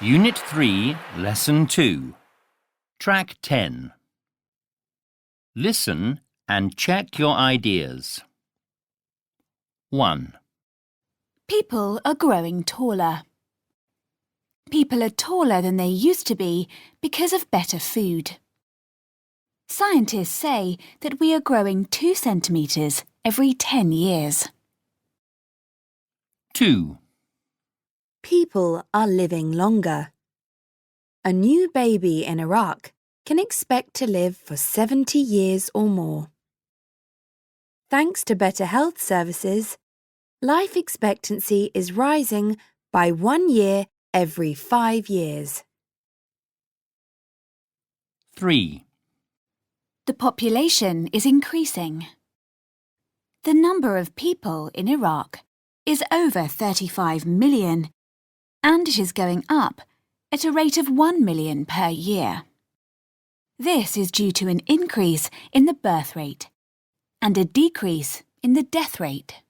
Unit 3, Lesson 2. Track 10. Listen and check your ideas. 1. People are growing taller. People are taller than they used to be because of better food. Scientists say that we are growing 2 centimetres every 10 years. 2. People are living longer. A new baby in Iraq can expect to live for 70 years or more. Thanks to better health services, life expectancy is rising by 1 year every 5 years. 3. The population is increasing. The number of people in Iraq is over 35 million, and it is going up at a rate of 1 million per year. This is due to an increase in the birth rate and a decrease in the death rate.